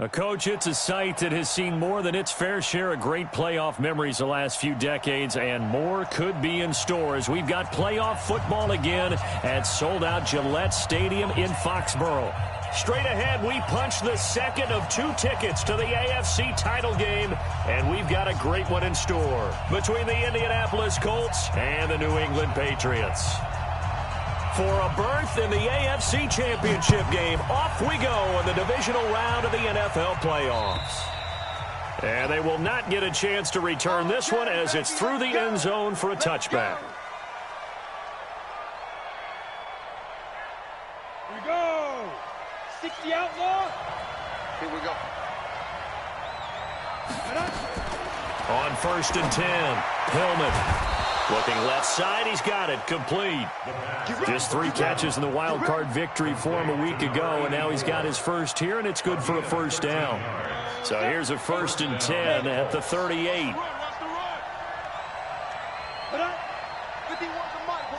Coach, it's a site that has seen more than its fair share of great playoff memories the last few decades, and more could be in store as we've got playoff football again at sold-out Gillette Stadium in Foxborough. Straight ahead, we punch the second of 2 tickets to the AFC title game, and we've got a great one in store between the Indianapolis Colts and the New England Patriots. For a berth in the AFC Championship game, off we go in the divisional round of the NFL playoffs. And they will not get a chance to return this one as it's through the end zone for a touchback. Here we go. 60 outlaw. Here we go. On 1st and 10, Hillman. Looking left side, he's got it, complete. Just 3 catches in the wild card victory for him a week ago, and now he's got his first here, and it's good for a first down. So here's a 1st and 10 at the 38.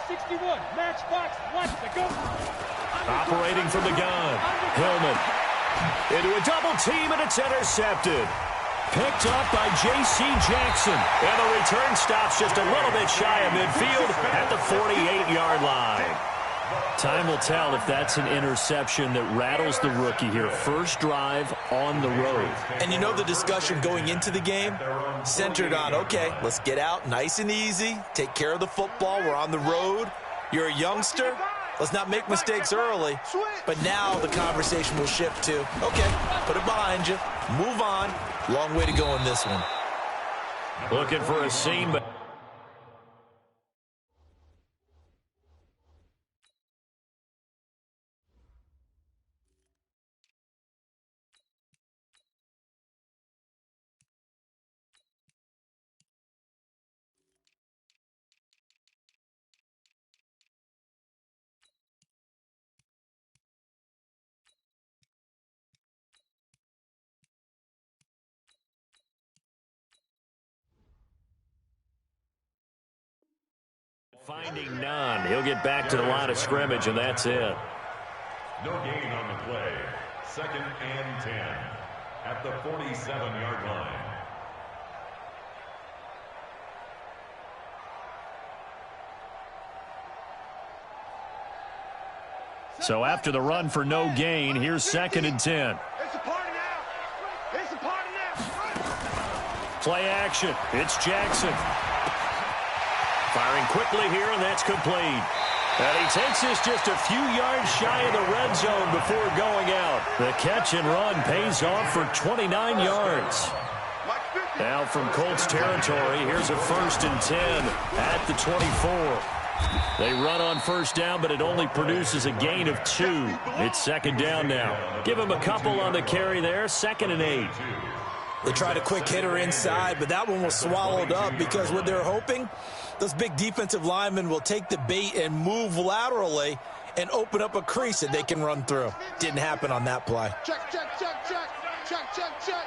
61, matchbox, watch the go. Operating from the gun, Hillman. Into a double team, and it's intercepted. Picked up by J.C. Jackson. And the return stops just a little bit shy of midfield at the 48-yard line. Time will tell if that's an interception that rattles the rookie here. First drive on the road. And you know the discussion going into the game centered on, okay, let's get out nice and easy, take care of the football, we're on the road. You're a youngster. Let's not make mistakes early. But now the conversation will shift to, okay, put it behind you, move on. Long way to go in this one. Looking for a seam, but finding none. He'll get back to the line of scrimmage, and that's it. No gain on the play. 2nd and 10 at the 47-yard line. So after the run for no gain, here's 2nd and 10. It's a party now. It's a party now. Play action. It's Jackson. Firing quickly here, and that's complete. And he takes this just a few yards shy of the red zone before going out. The catch and run pays off for 29 yards. Now from Colts territory, here's a 1st and 10 at the 24. They run on first down, but it only produces a gain of 2. It's 2nd down now. Give him a couple on the carry there, 2nd and 8. They tried a quick hitter inside, but that one was swallowed up because what they're hoping, those big defensive linemen will take the bait and move laterally and open up a crease that they can run through. Didn't happen on that play. Check, check, check, check. Check, check, check.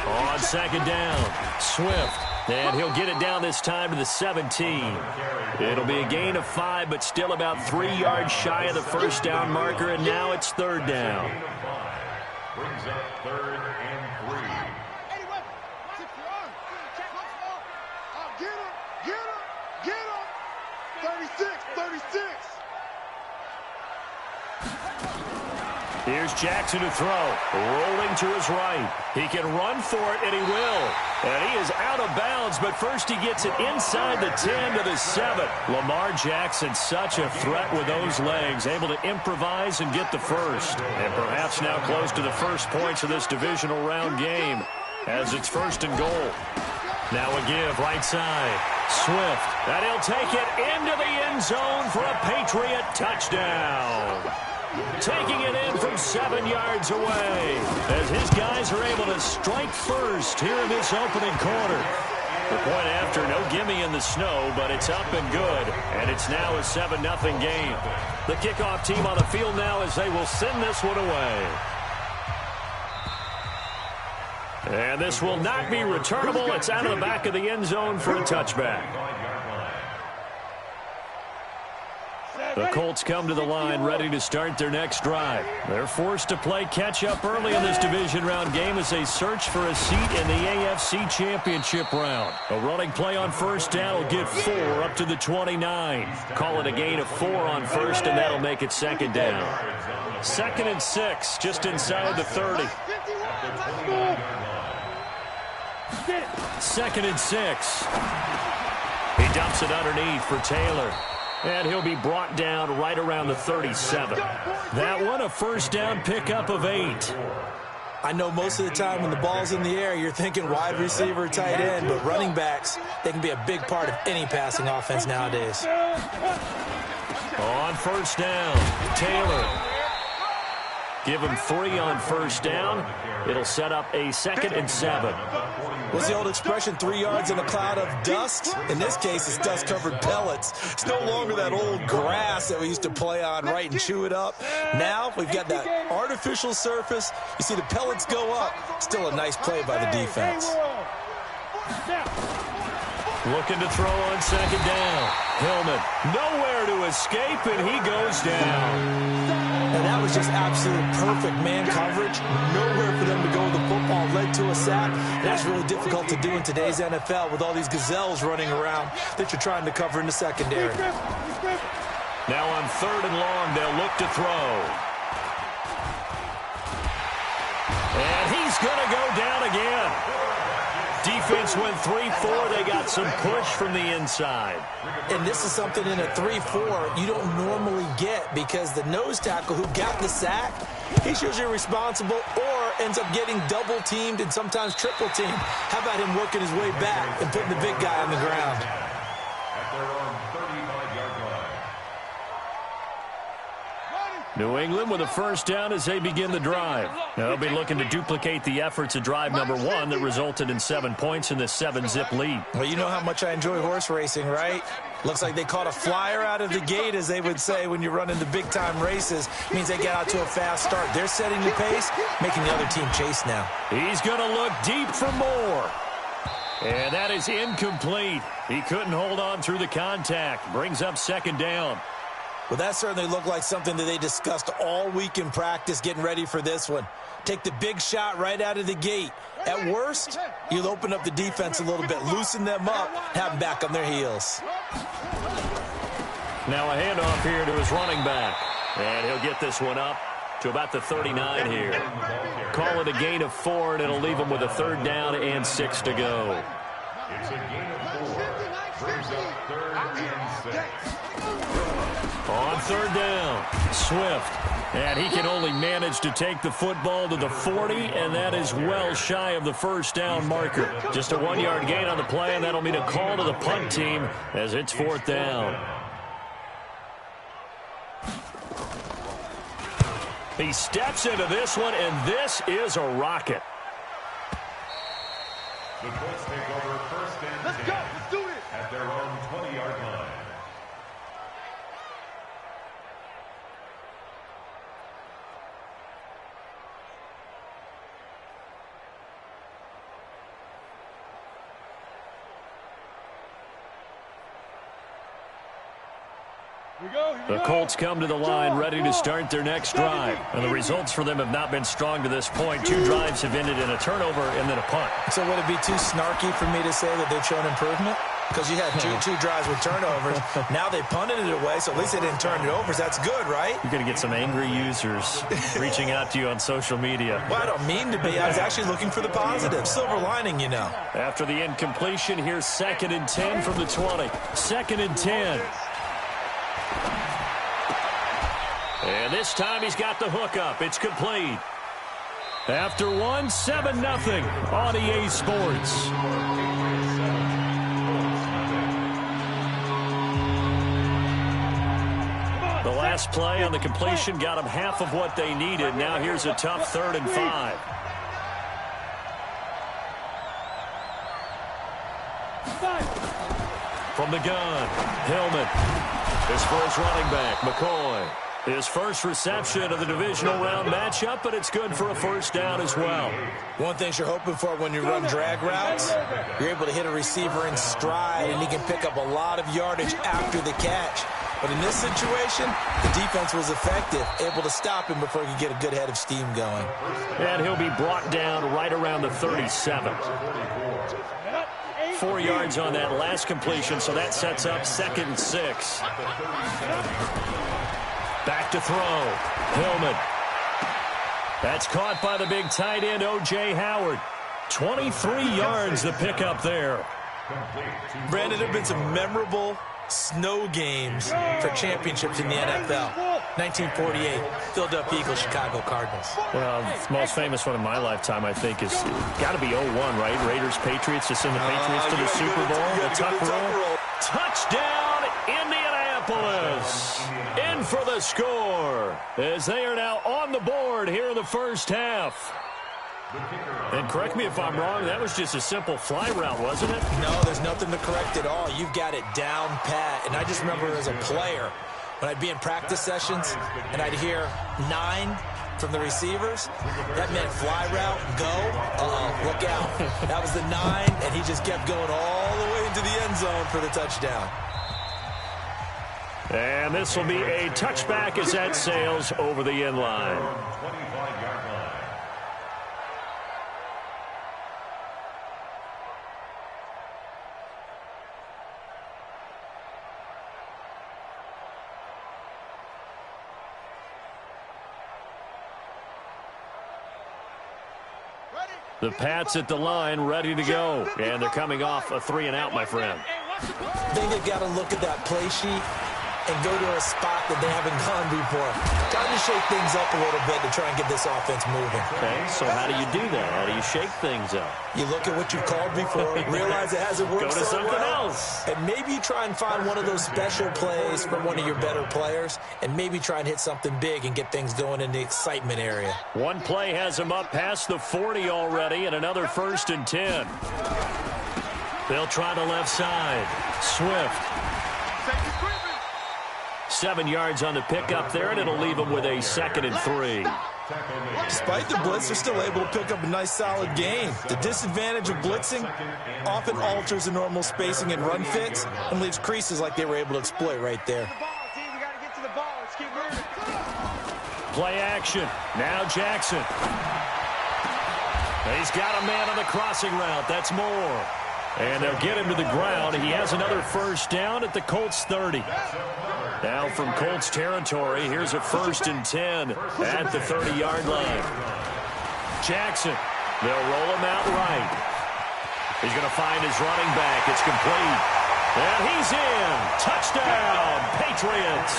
On 2nd down, Swift. And he'll get it down this time to the 17. It'll be a gain of 5, but still about 3 yards shy of the first down marker, and now it's 3rd down. Brings up 3rd and 3. Get him. 36. Here's Jackson to throw. Rolling to his right. He can run for it, and he will. And he is out of bounds, but first he gets it inside the 10 to the 7. Lamar Jackson, such a threat with those legs, able to improvise and get the first. And perhaps now close to the first points of this divisional round game as it's 1st and goal. Now a give, right side. Swift, and he'll take it into the end zone for a Patriot touchdown. Taking it in from 7 yards away as his guys are able to strike first here in this opening quarter. The point after, no gimme in the snow, but it's up and good, and it's now a 7-0 game. The kickoff team on the field now as they will send this one away. And this will not be returnable. It's out of the back of the end zone for a touchback. The Colts come to the line ready to start their next drive. They're forced to play catch-up early in this division round game as they search for a seat in the AFC Championship round. A running play on first down will get 4 up to the 29. Call it a gain of 4 on first, and that'll make it second down. 2nd and 6, just inside the 30. 2nd and 6. He dumps it underneath for Taylor. And he'll be brought down right around the 37. That one, a first down pickup of 8. I know most of the time when the ball's in the air, you're thinking wide receiver, tight end, but running backs, they can be a big part of any passing offense nowadays. On first down, Taylor. Give him 3 on first down. It'll set up a 2nd and 7. What's the old expression, 3 yards in a cloud of dust? In this case, it's dust-covered pellets. It's no longer that old grass that we used to play on, right, and chew it up. Now we've got that artificial surface. You see the pellets go up. Still a nice play by the defense. Looking to throw on 2nd down. Hillman, nowhere to escape, and he goes down. And that was just absolute perfect man coverage. Nowhere for them to go with the football. Led to a sack. That's really difficult to do in today's NFL with all these gazelles running around that you're trying to cover in the secondary. Now on 3rd and long, they'll look to throw. And he's going to go down again. Defense went 3-4. They got some push from the inside. And this is something in a 3-4 you don't normally get because the nose tackle who got the sack, he's usually responsible or ends up getting double-teamed and sometimes triple-teamed. How about him working his way back and putting the big guy on the ground? At their own 35-yard line. New England with a first down as they begin the drive. They'll be looking to duplicate the efforts of drive number 1 that resulted in 7 points in this 7-zip lead. Well, you know how much I enjoy horse racing, right? Looks like they caught a flyer out of the gate, as they would say when you're running the big-time races. It means they get out to a fast start. They're setting the pace, making the other team chase now. He's going to look deep for more. And that is incomplete. He couldn't hold on through the contact. Brings up 2nd down. Well, that certainly looked like something that they discussed all week in practice getting ready for this one. Take the big shot right out of the gate. At worst, you'll open up the defense a little bit, loosen them up, have them back on their heels. Now a handoff here to his running back. And he'll get this one up to about the 39 here. Call it a gain of 4, and it'll leave him with a 3rd down and 6 to go. It's a gain of 4. Brings up 3rd and 6. On 3rd down, Swift. And he can only manage to take the football to the 40, and that is well shy of the first down marker. Just a 1-yard gain on the play, and that'll mean a call to the punt team as it's 4th down. He steps into this one, and this is a rocket. The Colts take over 1st and 10. Let's go. Let's do it. At their own 20-yard line. The Colts come to the line ready to start their next drive. And the results for them have not been strong to this point. 2 drives have ended in a turnover and then a punt. So would it be too snarky for me to say that they've shown improvement? Because you had two drives with turnovers. Now they punted it away, so at least they didn't turn it over. So that's good, right? You're going to get some angry users reaching out to you on social media. Well, I don't mean to be. I was actually looking for the positive. Silver lining, you know. After the incompletion, here's 2nd and 10 from the 20. 2nd and 10. And this time he's got the hook up. It's complete. After 1, 7-0 on EA Sports. The last play on the completion got him half of what they needed. Now here's a tough 3rd and 5. From the gun, Hillman. This for his running back, McCoy. His first reception of the divisional round matchup, but it's good for a first down as well. One thing you're hoping for when you run drag routes, you're able to hit a receiver in stride, and he can pick up a lot of yardage after the catch. But in this situation, the defense was effective, able to stop him before he could get a good head of steam going. And he'll be brought down right around the 37. 4 yards on that last completion, so that sets up 2nd and 6. Back to throw. Hillman. That's caught by the big tight end, O.J. Howard. 23 yards the pickup there. Brandon, there have been some memorable snow games for championships in the NFL. 1948, Philadelphia Eagles, Chicago Cardinals. Well, the most famous one in my lifetime, I think, is got to be 01, right? Raiders-Patriots to send the Patriots to the Super Bowl. The tuck roll. Touchdown, Indianapolis. In for the score as they are now on the board here in the first half. And correct me if I'm wrong, that was just a simple fly route, wasn't it? No, there's nothing to correct at all. You've got it down pat. And I just remember as a player, when I'd be in practice sessions and I'd hear 9 from the receivers, that meant fly route, go, look out. That was the 9, and he just kept going all the way into the end zone for the touchdown. And this will be a touchback as that sails over the end line. The Pats at the line, ready to go. And they're coming off a 3-and-out, my friend. I think they've got to look at that play sheet and go to a spot that they haven't gone before. Time to shake things up a little bit to try and get this offense moving. Okay, so how do you do that? How do you shake things up? You look at what you've called before, realize it hasn't worked so so something well, else. and maybe you try and find one of those special plays from one of your better players, and maybe try and hit something big and get things going in the excitement area. One play has them up past the 40 already, and another 1st and 10. They'll try the left side. Swift. 7 yards on the pickup there, and it'll leave them with a 2nd and 3. Despite the blitz, they're still able to pick up a nice, solid gain. The disadvantage of blitzing often alters the normal spacing and run fits and leaves creases like they were able to exploit right there. Play action. Now Jackson. He's got a man on the crossing route. That's Moore. And they'll get him to the ground. He has another first down at the Colts 30. Now from Colts territory, here's a 1st and 10 at the 30-yard line. Jackson, they'll roll him out right. He's going to find his running back. It's complete. And he's in. Touchdown, Patriots.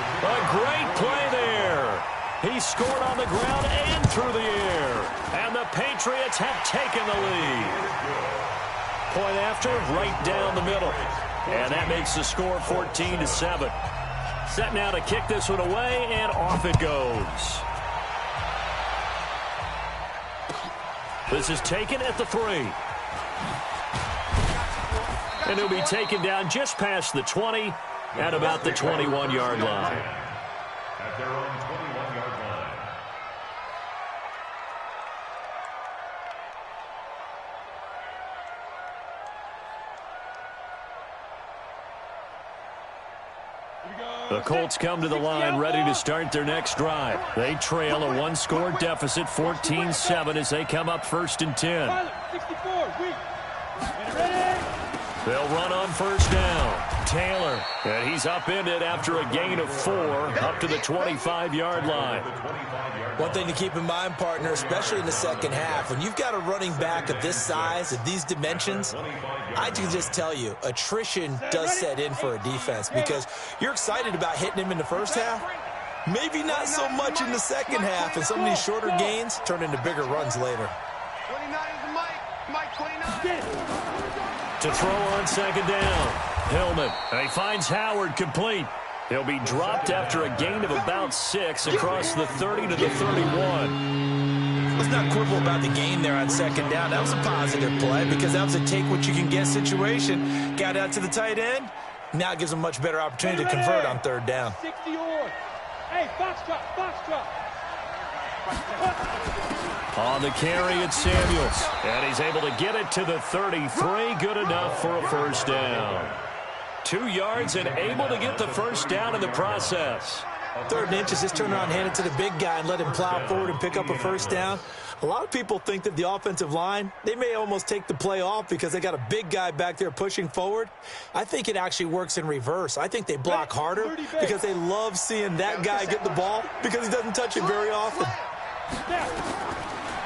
A great play there. He scored on the ground and through the air. And the Patriots have taken the lead. Point after, right down the middle. And that makes the score 14-7. Set now to kick this one away, and off it goes. This is taken at the 3. And he'll be taken down just past the 20 at about the 21-yard line. At their own 21-yard line. The Colts come to the line ready to start their next drive. They trail a 1-score deficit, 14-7, as they come up 1st and 10. They'll run on 1st down. Taylor, and he's upended after a gain of 4 up to the 25-yard line. One thing to keep in mind, partner, especially in the second half, when you've got a running back of this size, of these dimensions, I can just tell you, attrition does set in for a defense because you're excited about hitting him in the first half. Maybe not so much in the second half, and some of these shorter gains turn into bigger runs later. 29 is the Mike 29. To throw on 2nd down. Hillman, and he finds Howard complete. He'll be dropped after a gain of about 6 across the 30 to the 31. Let's not quibble about the gain there on 2nd down. That was a positive play because that was a take-what-you-can-get situation. Got out to the tight end, Now it gives them a much better opportunity to convert on third down. 60 on. Hey, box drop. On the carry, it's Samuels. And he's able to get it to the 33. Good enough for a first down. 2 yards and able to get the first down in the process. 3rd and inches, just turn around, hand it to the big guy, and let him plow forward and pick up a first down. A lot of people think that the offensive line, they may almost take the play off because they got a big guy back there pushing forward. I think it actually works in reverse. I think they block harder because they love seeing that guy get the ball because he doesn't touch it very often.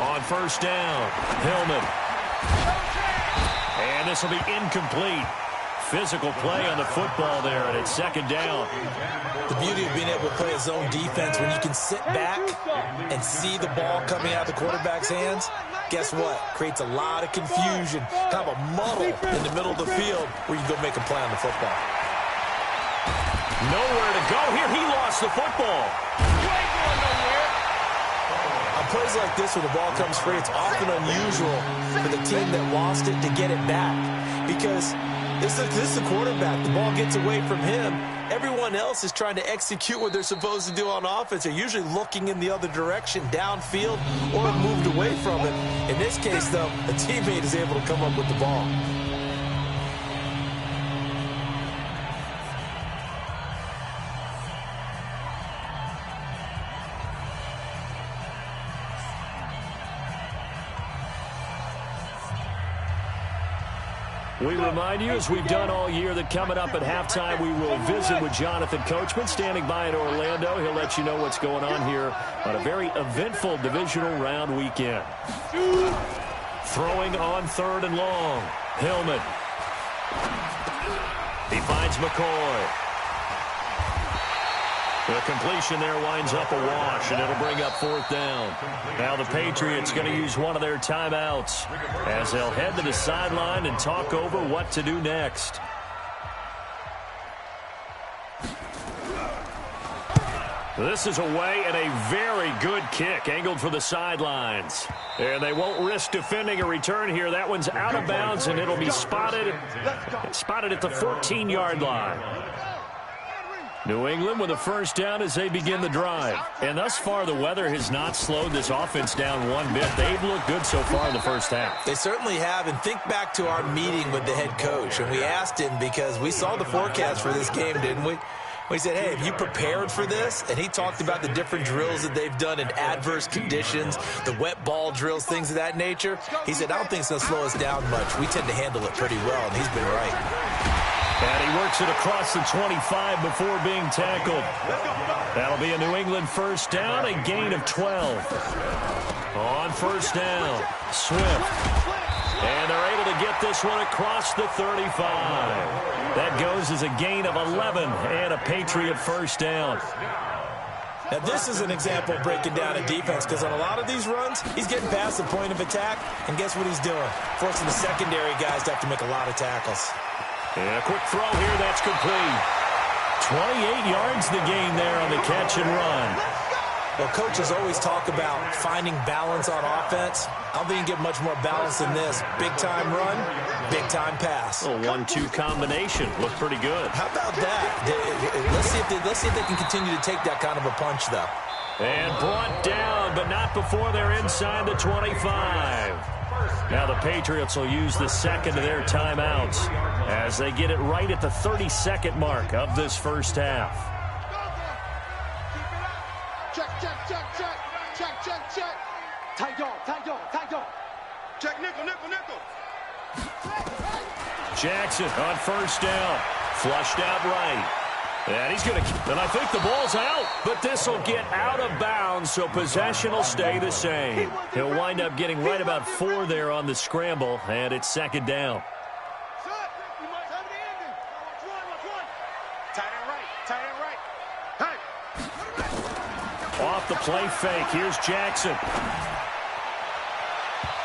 On first down, Hillman. And this will be incomplete. Physical play on the football there, and it's 2nd down. The beauty of being able to play a zone defense when you can sit back and see the ball coming out of the quarterback's hands, guess what? Creates a lot of confusion, kind of a muddle in the middle of the field where you can go make a play on the football. Nowhere to go here. He lost the football. On plays like this where the ball comes free, it's often unusual for the team that lost it to get it back because this is the quarterback. The ball gets away from him. Everyone else is trying to execute what they're supposed to do on offense. They're usually looking in the other direction, downfield, or moved away from it. In this case, though, a teammate is able to come up with the ball. We remind you, as we've done all year, that coming up at halftime, we will visit with Jonathan Coachman, standing by in Orlando. He'll let you know what's going on here on a very eventful divisional round weekend. Throwing on 3rd and long. Hillman. He finds McCoy. The completion there winds up a wash, and it'll bring up 4th down. Now the Patriots going to use one of their timeouts as they'll head to the sideline and talk over what to do next. This is away and a very good kick angled for the sidelines. And they won't risk defending a return here. That one's out of bounds, and it'll be spotted at the 14-yard line. New England with a first down as they begin the drive. And thus far, the weather has not slowed this offense down one bit. They've looked good so far in the first half. They certainly have. And think back to our meeting with the head coach. And we asked him because we saw the forecast for this game, didn't we? We said, hey, have you prepared for this? And he talked about the different drills that they've done in adverse conditions, the wet ball drills, things of that nature. He said, I don't think it's going to slow us down much. We tend to handle it pretty well, and he's been right. And he works it across the 25 before being tackled. That'll be a New England first down, a gain of 12. On first down, Swift. And they're able to get this one across the 35. That goes as a gain of 11 and a Patriot first down. Now, this is an example of breaking down a defense because on a lot of these runs, he's getting past the point of attack, and guess what he's doing? Forcing the secondary guys to have to make a lot of tackles. And a quick throw here, that's complete. 28 yards the gain there on the catch and run. Well, coaches always talk about finding balance on offense. I don't think you can get much more balance than this. Big-time run, big-time pass. A 1-2 combination. Looked pretty good. How about that? Let's see if they can continue to take that kind of a punch, though. And brought down, but not before they're inside the 25. Now the Patriots will use the second of their timeouts as they get it right at the 32nd mark of this first half. Check. Tight dog. Check, nickel. Jackson on first down. Flushed out right. And he's going to, and I think the ball's out, but this will get out of bounds, so possession will stay the same. He'll wind up getting right about 4 there on the scramble, and it's second down. Tight end right. Hey. Off the play fake, here's Jackson.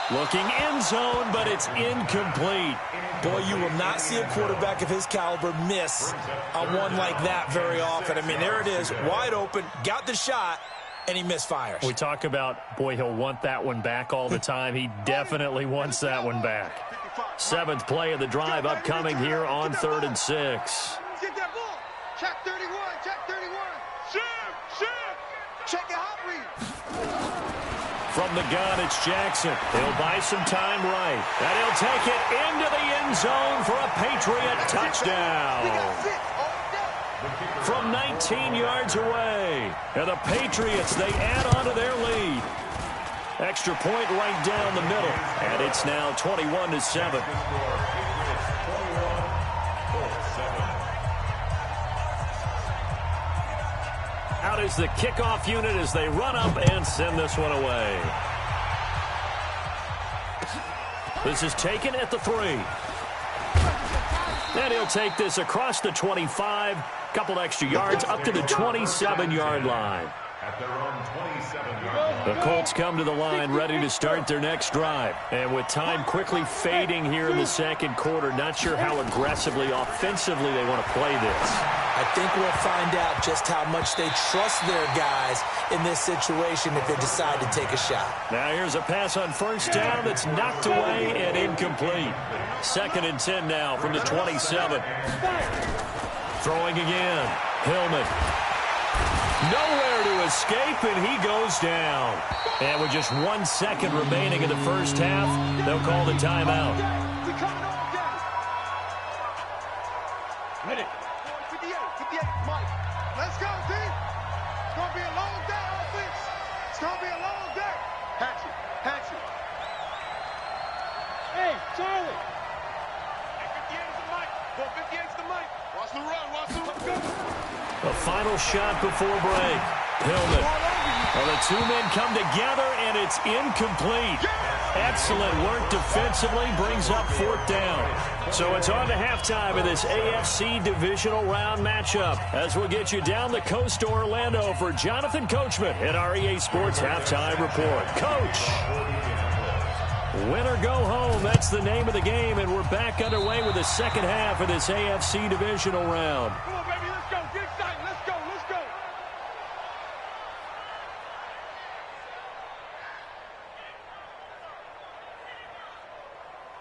Looking end zone, but it's incomplete. Boy, you will not see a quarterback of his caliber miss on one like that very often. I mean, there it is, wide open, got the shot, and he misfires. We talk about, boy, he'll want that one back all the time. He definitely wants that one back. 7th play of the drive upcoming here on 3rd and 6. Check 31. Check 31. Shift. Check your hot read. From the gun, it's Jackson. He'll buy some time right. And he'll take it into the end zone for a Patriot touchdown. From 19 yards away. And the Patriots, they add on to their lead. Extra point right down the middle. And it's now 21-7. Out is the kickoff unit as they run up and send this one away. This is taken at the 3. And he'll take this across the 25. Couple extra yards up to the 27-yard line. At their own 27-yard The Colts come to the line ready to start their next drive. And with time quickly fading here in the second quarter, not sure how aggressively, offensively they want to play this. I think we'll find out just how much they trust their guys in this situation if they decide to take a shot. Now here's a pass on first down that's knocked away and incomplete. 2nd and 10 now from the 27. Throwing again. Hillman. Nowhere to escape, and he goes down. And with just 1 second remaining in the first half, they'll call the timeout. Ready. 58, Mike. Let's go, team. It's going to be a long day, offense. It's going to be a long day. Hatchet. Hey, Charlie. 58's the mic. 58's the mic. Watch the run. Let's go. A final shot before break. Hillman. Well, the two men come together, and it's incomplete. Excellent work defensively, brings up 4th down. So it's on to halftime in this AFC divisional round matchup as we'll get you down the coast to Orlando for Jonathan Coachman at our EA Sports Halftime Report. Coach! Win or go home, that's the name of the game, and we're back underway with the second half of this AFC divisional round. Come on, baby. Let's go. Get excited. Let's go.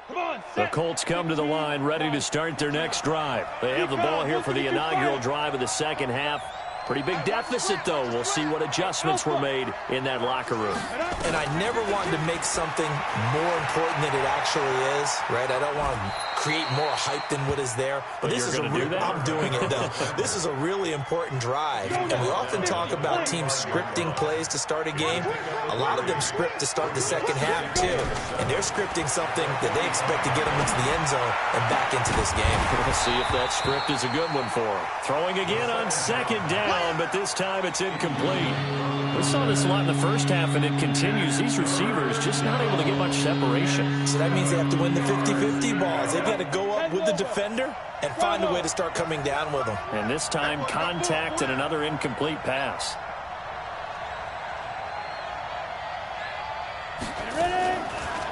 Come on, The Colts come to the line ready to start their next drive. They have the ball here for the inaugural drive of the second half. Pretty big deficit, though. We'll see what adjustments were made in that locker room. And I never wanted to make something more important than it actually is, right? I don't want to create more hype than what is there. But this is I'm doing it, though. This is a really important drive. And we often talk about teams scripting plays to start a game. A lot of them script to start the second half, too. And they're scripting something that they expect to get them into the end zone and back into this game. We'll see if that script is a good one for them. Throwing again on 2nd down. But this time it's incomplete. We saw this a lot in the first half, and it continues. These receivers just not able to get much separation. So that means they have to win the 50-50 balls. They've got to go up with the defender and find a way to start coming down with them. And this time, contact and another incomplete pass.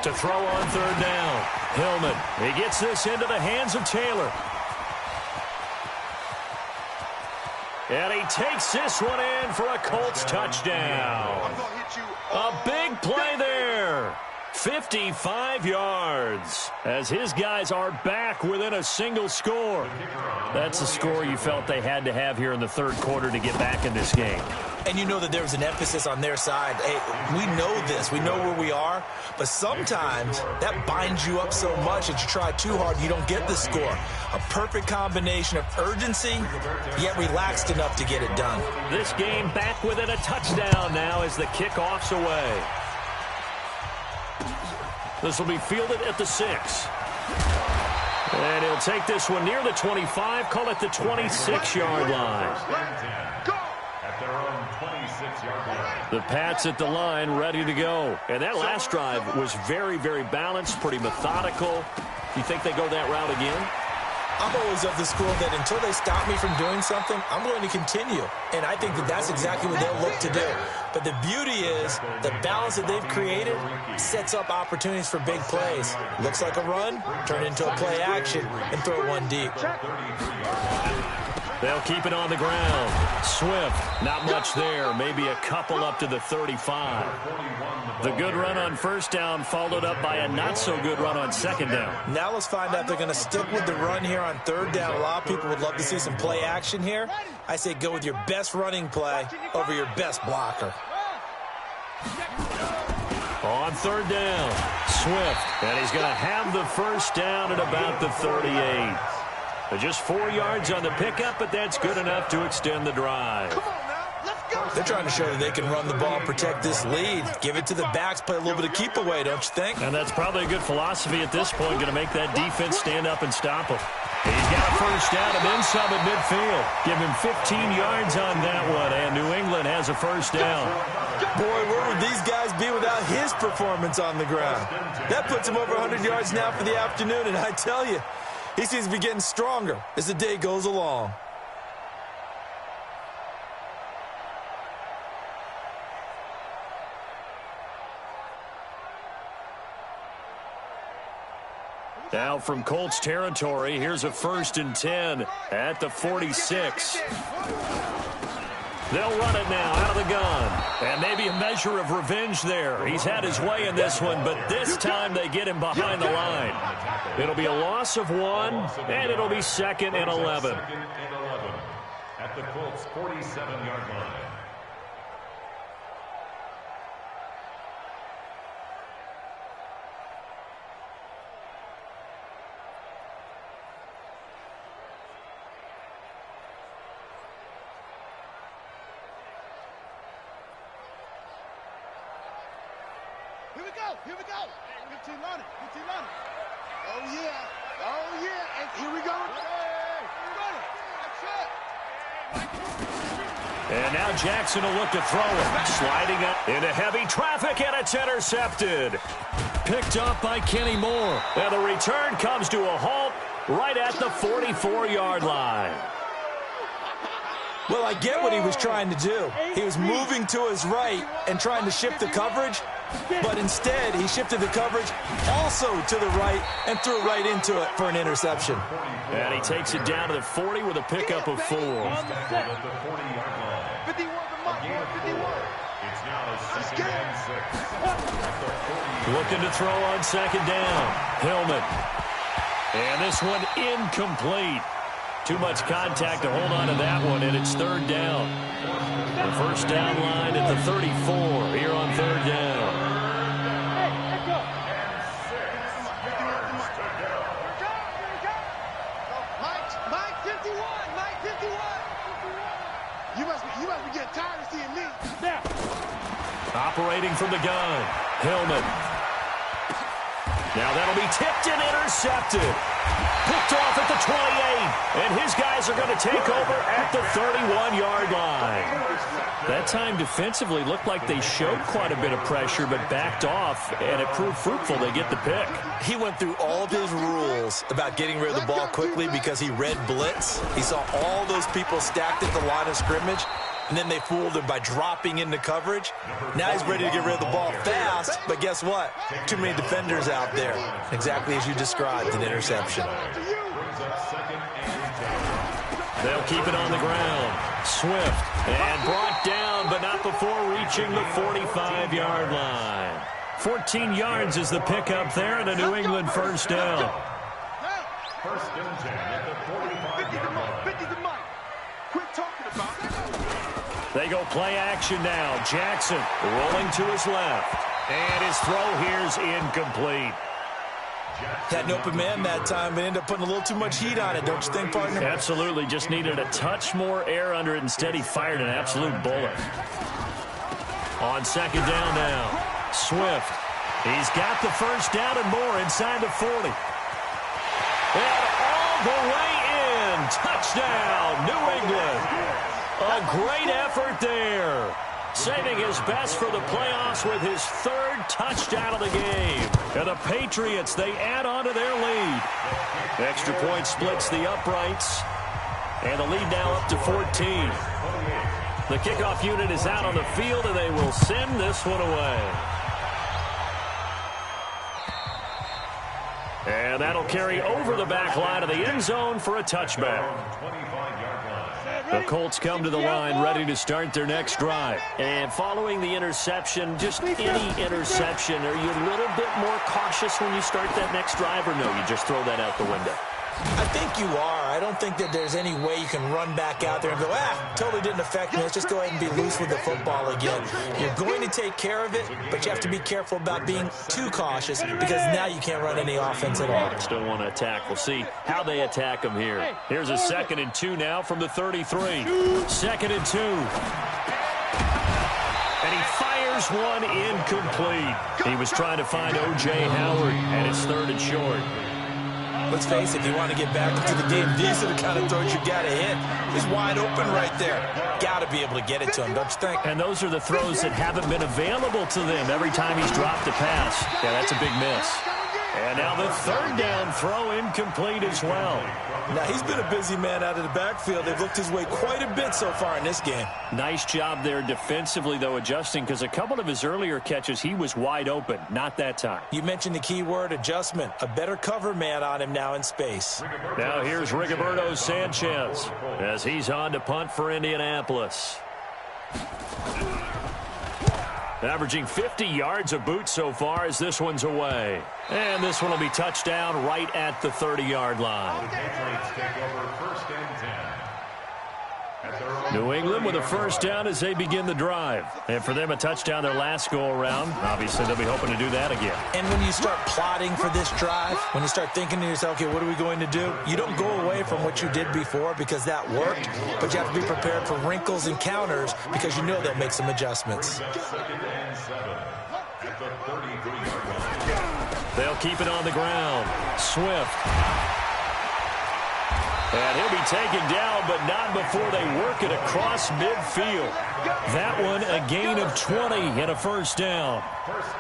To throw on 3rd down. Hillman. He gets this into the hands of Taylor. And he takes this one in for a Colts touchdown. A big play there. 55 yards as his guys are back within a single score. That's a score you felt they had to have here in the third quarter to get back in this game. And you know that there was an emphasis on their side. Hey, we know this. We know where we are. But sometimes that binds you up so much that you try too hard, you don't get the score. A perfect combination of urgency, yet relaxed enough to get it done. This game back within a touchdown now as the kickoff's away. This will be fielded at the 6. And he'll take this one near the 25, call it the 26-yard line. At their own 26-yard line. The Pats at the line, ready to go. And that last drive was very, very balanced, pretty methodical. You think they go that route again? I'm always of the school that until they stop me from doing something, I'm going to continue. And I think that that's exactly what they'll look to do. But the beauty is the balance that they've created sets up opportunities for big plays. Looks like a run, turn it into a play action, and throw one deep. They'll keep it on the ground. Swift, not much there. Maybe a couple up to the 35. The good run on first down followed up by a not-so-good run on second down. Now let's find out if they're going to stick with the run here on third down. A lot of people would love to see some play action here. I say go with your best running play over your best blocker. On third down, Swift, and he's going to have the first down at about the 38. Just 4 yards on the pickup, but that's good enough to extend the drive. They're trying to show that they can run the ball and protect this lead. Give it to the backs, play a little bit of keep away, don't you think? And that's probably a good philosophy at this point, going to make that defense stand up and stop him. He's got a first down and then some at midfield. Give him 15 yards on that one, and New England has a first down. Boy, where would these guys be without his performance on the ground? That puts him over 100 yards now for the afternoon, and I tell you, he seems to be getting stronger as the day goes along. Now from Colts territory, here's a 1st and 10 at the 46. They'll run it now out of the gun. And maybe a measure of revenge there. He's had his way in this one, but this time they get him behind the line. It'll be a loss of 1, and it'll be 2nd and 11. 2nd and 11 at the Colts' 47-yard line. Here we go. 15 on it. 15 on it. Oh, yeah. Oh, yeah. And here we go. And now Jackson will look to throw it. Sliding up into heavy traffic, and it's intercepted. Picked up by Kenny Moore. And the return comes to a halt right at the 44-yard line. Well, I get what he was trying to do. He was moving to his right and trying to shift the coverage, but instead he shifted the coverage also to the right and threw right into it for an interception. And he takes it down to the 40 with a pickup of 4. At the 40-yard line. 51 It's now 2nd and 6. Looking to throw on second down. Hillman. And this one incomplete. Too much contact to hold on to that one, and it's 3rd down. The first down line at the 34 here on 3rd down. Mike 51. Mike 51. You must be getting tired of seeing me. Now. Operating from the gun. Hillman. Now that'll be tipped and intercepted. Picked off at the 28. And his guys are going to take over at the 31-yard line. That time defensively looked like they showed quite a bit of pressure but backed off, and it proved fruitful. They get the pick. He went through all of his rules about getting rid of the ball quickly because he read blitz. He saw all those people stacked at the line of scrimmage, and then they fooled him by dropping into coverage. Now he's ready to get rid of the ball fast, but guess what? Too many defenders out there. Exactly as you described, an interception. They'll keep it on the ground. Swift, and brought down, but not before reaching the 45-yard line. 14 yards is the pickup there, and a New England first down. 1st and 10 at the 45-yard line. 50 to Mike. Quit talking about it. They go play action now. Jackson rolling to his left. And his throw here's incomplete. Had an open man that time, but ended up putting a little too much heat on it, don't you think, partner? Absolutely. Just needed a touch more air under it. Instead, he fired an absolute bullet. On second down now. Swift. He's got the first down and more inside the 40. And all the way in. Touchdown, New England. A great effort there. Saving his best for the playoffs with his 3rd touchdown of the game. And the Patriots, they add on to their lead. Extra point splits the uprights. And the lead now up to 14. The kickoff unit is out on the field, and they will send this one away. And that'll carry over the back line of the end zone for a touchback. 25-yard line. The Colts come to the line ready to start their next drive. And following the interception, just any interception, are you a little bit more cautious when you start that next drive, or no, you just throw that out the window? I think you are. I don't think that there's any way you can run back out there and go, totally didn't affect me. Let's just go ahead and be loose with the football again. You're going to take care of it, but you have to be careful about being too cautious because now you can't run any offense at all. Still want to attack. We'll see how they attack them here. Here's a 2nd and 2 now from the 33. 2nd and 2. And he fires one incomplete. He was trying to find O.J. Howard, and it's 3rd and short. Let's face it, if you want to get back into the game, these are the kind of throws you got to hit. He's wide open right there. Got to be able to get it to him, don't you think? And those are the throws that haven't been available to them every time he's dropped a pass. Yeah, that's a big miss. And now the 3rd down throw incomplete as well. Now, he's been a busy man out of the backfield. They've looked his way quite a bit so far in this game. Nice job there defensively, though, adjusting, because a couple of his earlier catches, he was wide open. Not that time. You mentioned the key word, adjustment. A better cover man on him now in space. Now here's Rigoberto Sanchez as he's on to punt for Indianapolis. Averaging 50 yards a boot so far as this one's away. And this one will be touchdown right at the 30-yard line. New England with a 1st down as they begin the drive. And for them, a touchdown their last go-around. Obviously, they'll be hoping to do that again. And when you start plotting for this drive, when you start thinking to yourself, okay, what are we going to do? You don't go away from what you did before because that worked, but you have to be prepared for wrinkles and counters because you know they'll make some adjustments. They'll keep it on the ground. Swift. And he'll be taken down, but not before they work it across midfield. That one, a gain of 20 and a 1st down.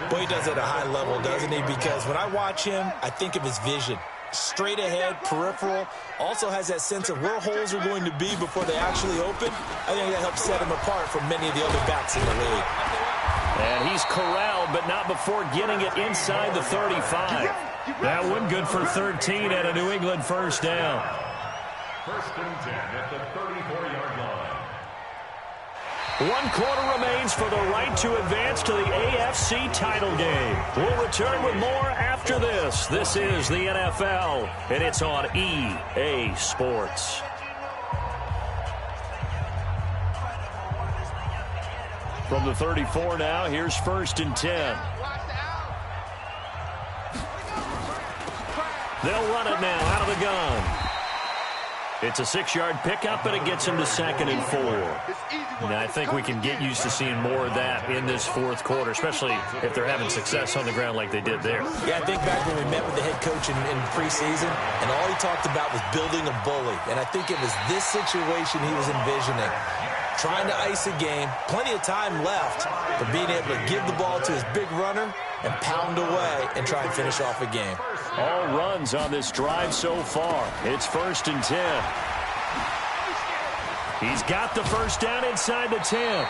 Boy, he does it at a high level, doesn't he? Because when I watch him, I think of his vision. Straight ahead, peripheral, also has that sense of where holes are going to be before they actually open. I think that helps set him apart from many of the other backs in the league. And he's corralled, but not before getting it inside the 35. That one good for 13 and a New England 1st down. 1st and 10 at the 34-yard line. 1 quarter remains for the right to advance to the AFC title game. We'll return with more after this. This is the NFL, and it's on EA Sports. From the 34 now, here's 1st and 10. They'll run it now out of the gun. It's a 6-yard pickup, and it gets him to 2nd and 4. Now, I think we can get used to seeing more of that in this 4th quarter, especially if they're having success on the ground like they did there. Yeah, I think back when we met with the head coach in preseason, and all he talked about was building a bully. And I think it was this situation he was envisioning. Trying to ice a game, plenty of time left, but being able to give the ball to his big runner and pound away and try and finish off a game. All runs on this drive so far. It's 1st and 10. He's got the 1st down inside the 10.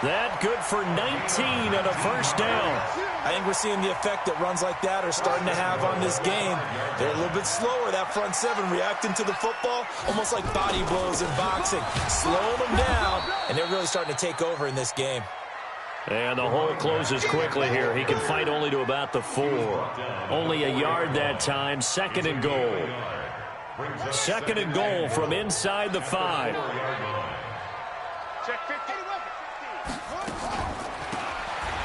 That good for 19 and a 1st down. I think we're seeing the effect that runs like that are starting to have on this game. They're a little bit slower, that front 7, reacting to the football, almost like body blows in boxing. Slowing them down, and they're really starting to take over in this game. And the hole closes quickly here. He can fight only to about the 4. Only a yard that time. 2nd and goal. 2nd and goal from inside the 5.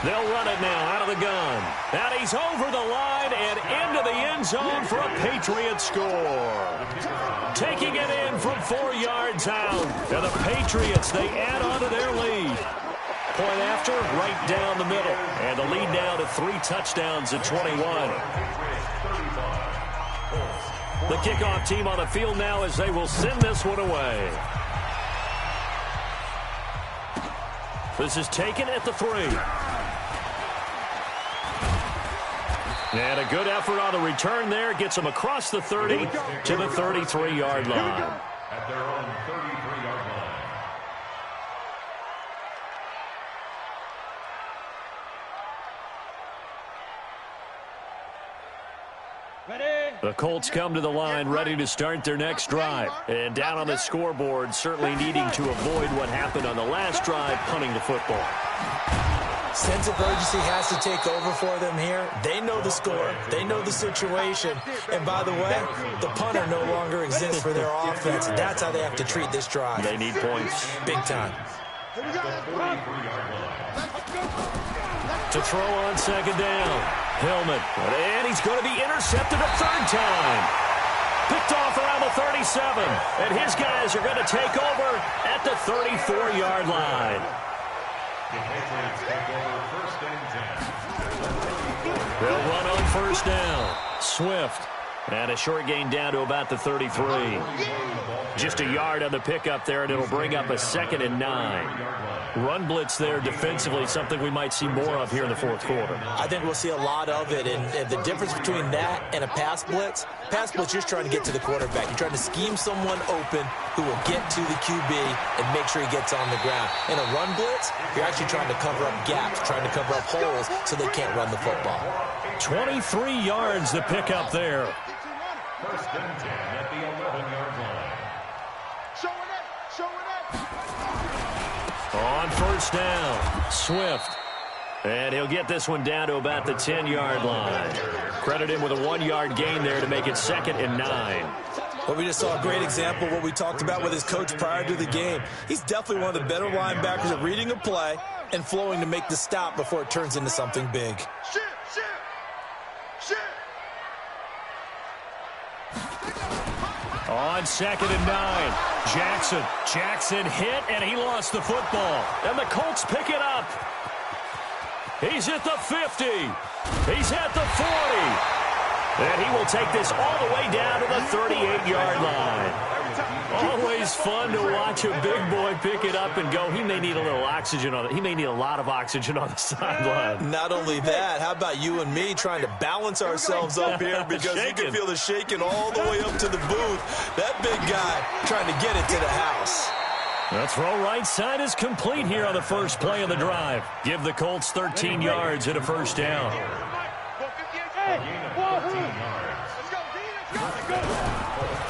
They'll run it now out of the gun. And he's over the line and into the end zone for a Patriot score. Taking it in from 4 yards out. And the Patriots, they add on to their lead. Point after, right down the middle. And the lead now to 3 touchdowns at 21. The kickoff team on the field now as they will send this one away. This is taken at the 3. And a good effort on the return there. Gets them across the 30 to the 33-yard line. At their own 33-yard line. The Colts come to the line ready to start their next drive. And down on the scoreboard, certainly needing to avoid what happened on the last drive, punting the football. Sense of urgency has to take over for them here. They know the score. They know the situation. And by the way, the punter no longer exists for their offense. That's how they have to treat this drive. They need points. Big time. To throw on second down. Hillman. And he's going to be intercepted a third time. Picked off around the 37. And his guys are going to take over at the 34-yard line. The Patriots take over first and 10. They'll run on first down. Swift. And a short gain down to about the 33. Just a yard on the pickup there, and it'll bring up a 2nd and 9. Run blitz there defensively, something we might see more of here in the fourth quarter. I think we'll see a lot of it, and the difference between that and a pass blitz, you're just trying to get to the quarterback. You're trying to scheme someone open who will get to the QB and make sure he gets on the ground. In a run blitz, you're actually trying to cover up gaps, trying to cover up holes so they can't run the football. 23 yards to pick up there. First and 10 at the 11-yard line. On first down, Swift. And he'll get this one down to about the 10-yard line. Credit him with a 1-yard gain there to make it 2nd and 9. Well, we just saw a great example of what we talked about with his coach prior to the game. He's definitely one of the better linebackers at reading a play and flowing to make the stop before it turns into something big. On 2nd and 9, Jackson hit, and he lost the football. And the Colts pick it up. He's at the 50. He's at the 40. And he will take this all the way down to the 38-yard line. Always fun to watch a big boy pick it up and go. He may need a little oxygen on it. He may need a lot of oxygen on the sideline. Not only that, how about you and me trying to balance ourselves up here because you can feel the shaking all the way up to the booth. That big guy trying to get it to the house. The throw right side is complete here on the first play of the drive. Give the Colts 13 yards and a first down.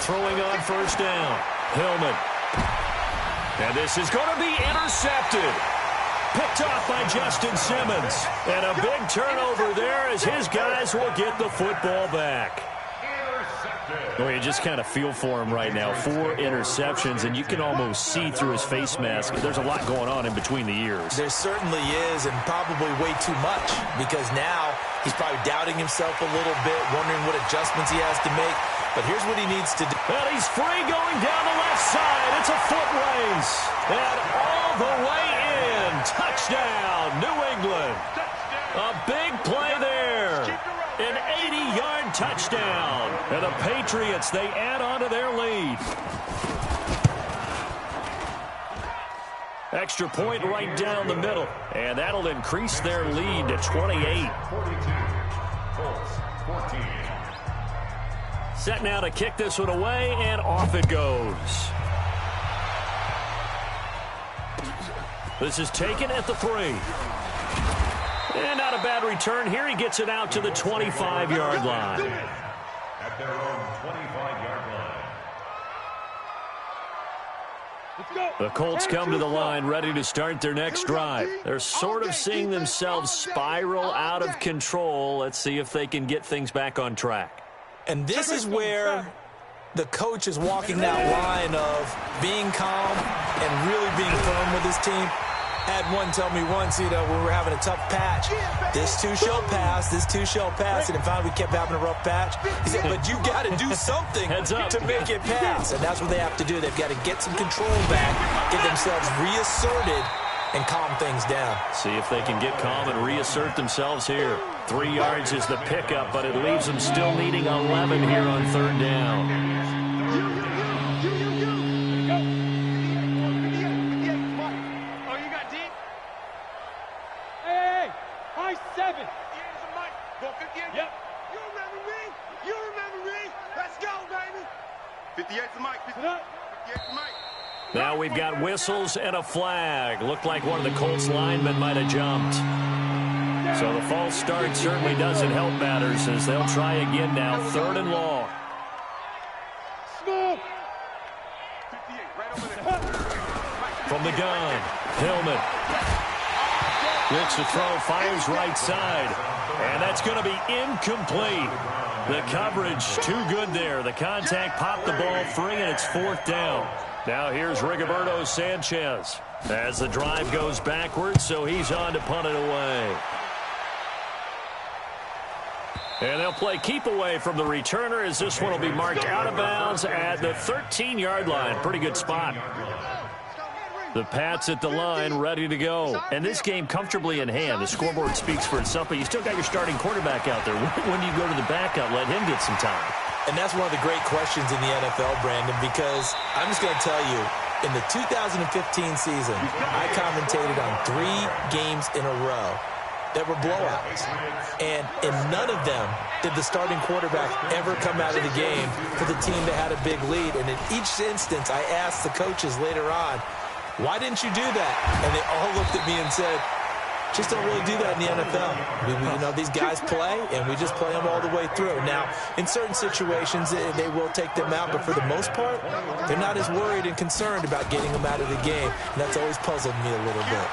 Throwing on first down. Hillman. And this is going to be intercepted. Picked off by Justin Simmons. And a big turnover there as his guys will get the football back. Well, you just kind of feel for him right now. 4 interceptions, and you can almost see through his face mask. There's a lot going on in between the ears. There certainly is, and probably way too much, because now he's probably doubting himself a little bit, wondering what adjustments he has to make. But here's what he needs to do. And he's free going down the left side. It's a foot race. And all the way in. Touchdown, New England. A big play there. An 80-yard touchdown. And the Patriots, they add on to their lead. Extra point right down the middle. And that'll increase their lead to 28. 42. Colts, 14. Set now to kick this one away, and off it goes. This is taken at the 3. And not a bad return here. He gets it out to the 25-yard line. At their own 25-yard line. The Colts come to the line ready to start their next drive. They're sort of seeing themselves spiral out of control. Let's see if they can get things back on track. And this is where the coach is walking that line of being calm and really being firm with his team. Had one tell me once, when we were having a tough patch, this too shall pass, this too shall pass. And finally we kept having a rough patch. He said, but you got to do something to make it pass. And that's what they have to do. They've got to get some control back, get themselves reasserted, and calm things down. See if they can get calm and reassert themselves here. 3 yards is the pickup, but it leaves them still needing 11 here on third down. Hey, high 7. Yep. You remember me? You remember me? Let's go, baby. 58's the mic. 58's the mic. Now we've got whistles and a flag. Looked like one of the Colts linemen might have jumped. So the false start certainly doesn't help matters as they'll try again now. 3rd and long. From the gun, Hillman. Looks to throw, fires right side. And that's going to be incomplete. The coverage too good there. The contact popped the ball free, and it's 4th down. Now here's Rigoberto Sanchez as the drive goes backwards, so he's on to punt it away. And they'll play keep away from the returner as this one will be marked out of bounds at the 13-yard line. Pretty good spot. The Pats at the line, ready to go. And this game comfortably in hand. The scoreboard speaks for itself, but you still got your starting quarterback out there. When do you go to the backup, let him get some time? And that's one of the great questions in the NFL, Brandon, because I'm just going to tell you, in the 2015 season, I commentated on 3 games in a row that were blowouts. And in none of them did the starting quarterback ever come out of the game for the team that had a big lead. And in each instance, I asked the coaches later on, why didn't you do that? And they all looked at me and said, just don't really do that in the NFL. These guys play, and we just play them all the way through. Now, in certain situations, they will take them out, but for the most part, they're not as worried and concerned about getting them out of the game. And that's always puzzled me a little bit.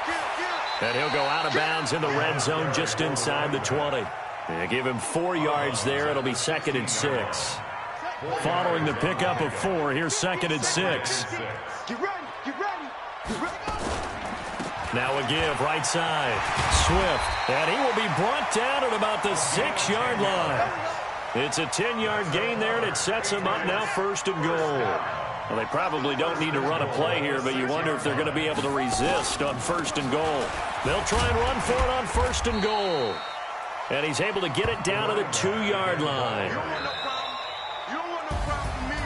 And he'll go out of bounds in the red zone just inside the 20. They give him 4 yards there. It'll be 2nd and 6. Following the pickup of 4, here's 2nd and 6. Get ready, get ready. Now a give, right side. Swift, and he will be brought down at about the 6-yard line. It's a 10-yard gain there, and it sets him up now 1st and goal. Well, they probably don't need to run a play here, but you wonder if they're going to be able to resist on 1st and goal. They'll try and run for it on 1st and goal. And he's able to get it down to the 2-yard line.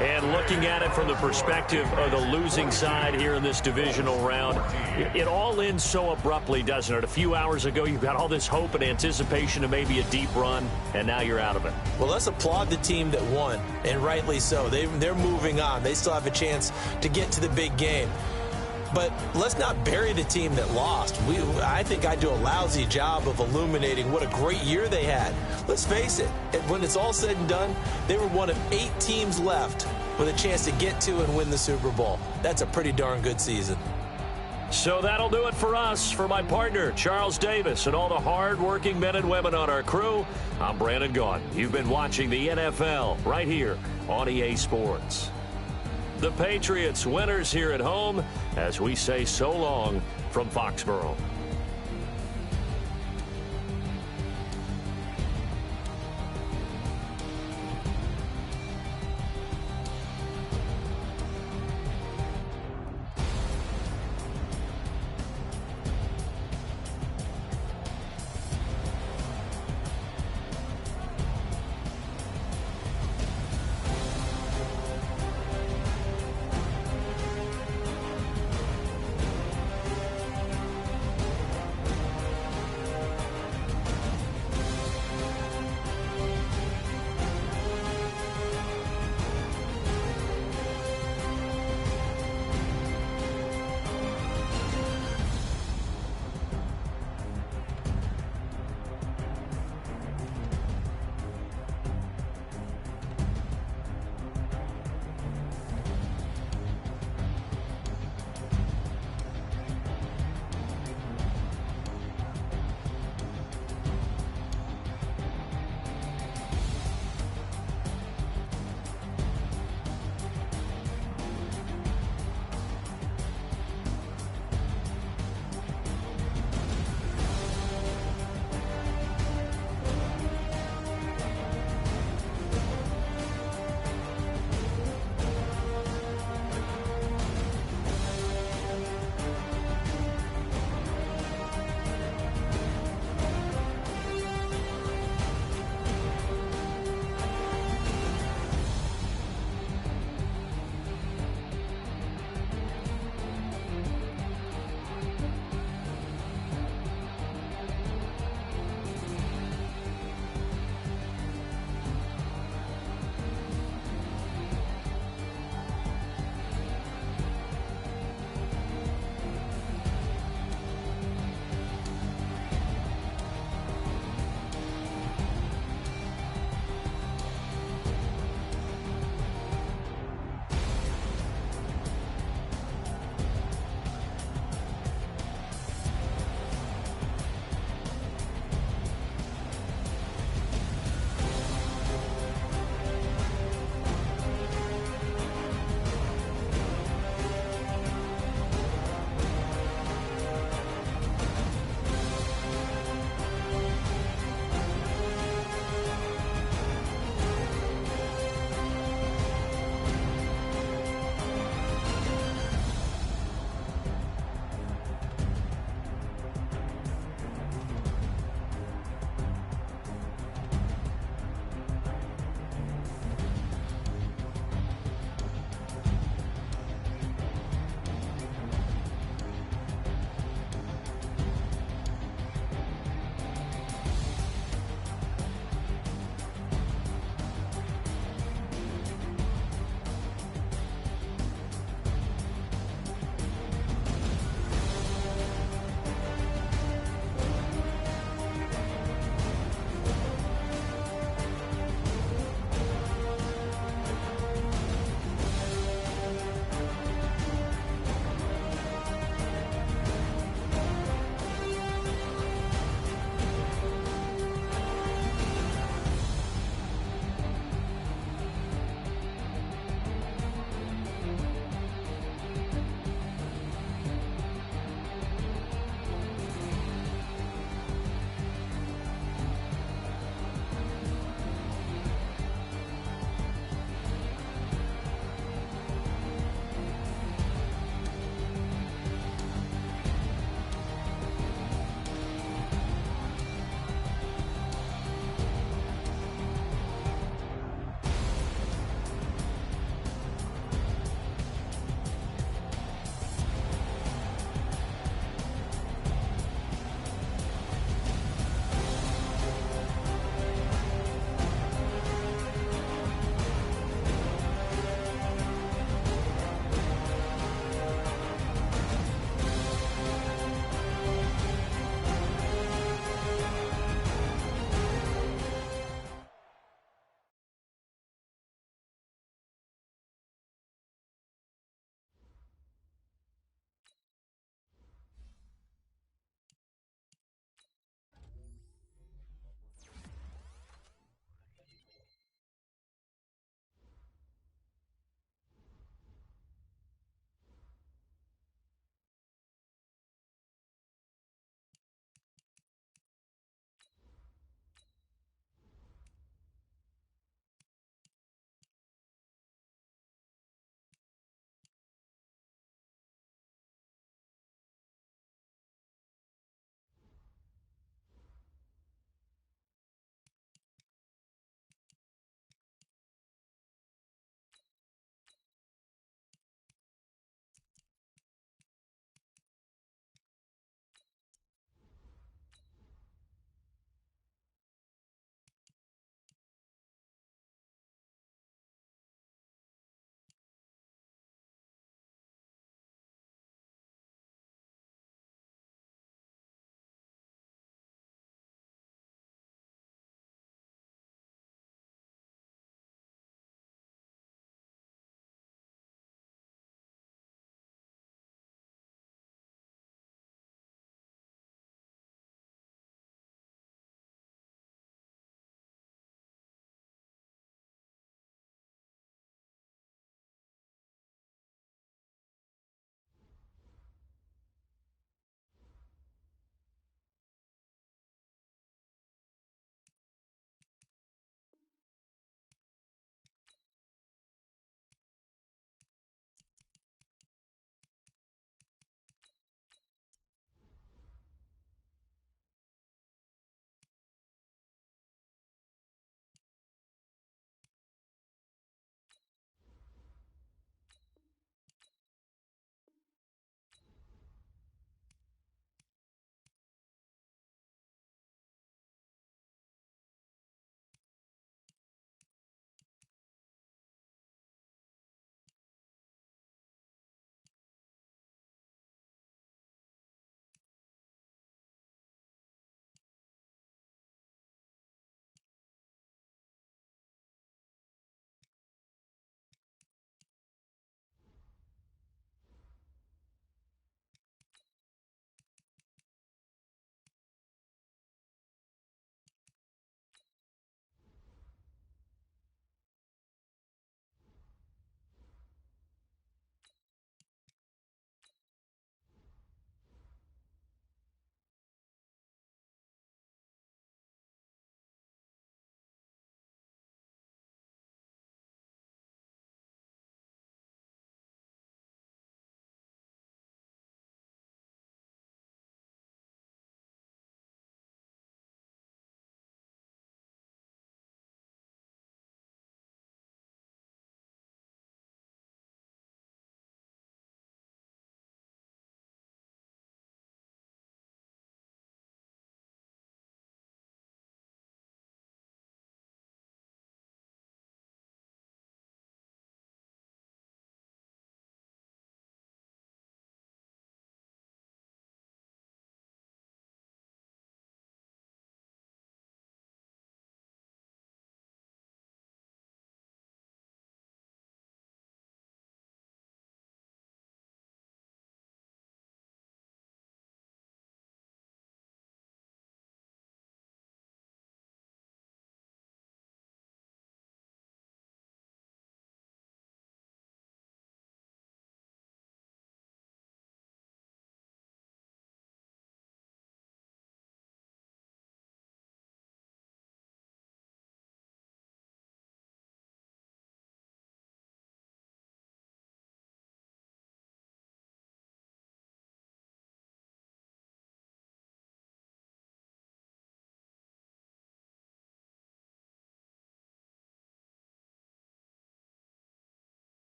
And looking at it from the perspective of the losing side here in this divisional round, it all ends so abruptly, doesn't it? A few hours ago, you've got all this hope and anticipation of maybe a deep run, and now you're out of it. Well, let's applaud the team that won, and rightly so. They're moving on. They still have a chance to get to the big game. But let's not bury the team that lost. I think I do a lousy job of illuminating what a great year they had. Let's face it, when it's all said and done, they were one of 8 teams left with a chance to get to and win the Super Bowl. That's a pretty darn good season. So that'll do it for us. For my partner, Charles Davis, and all the hard-working men and women on our crew, I'm Brandon Gaudin. You've been watching the NFL right here on EA Sports. The Patriots winners here at home as we say so long from Foxborough.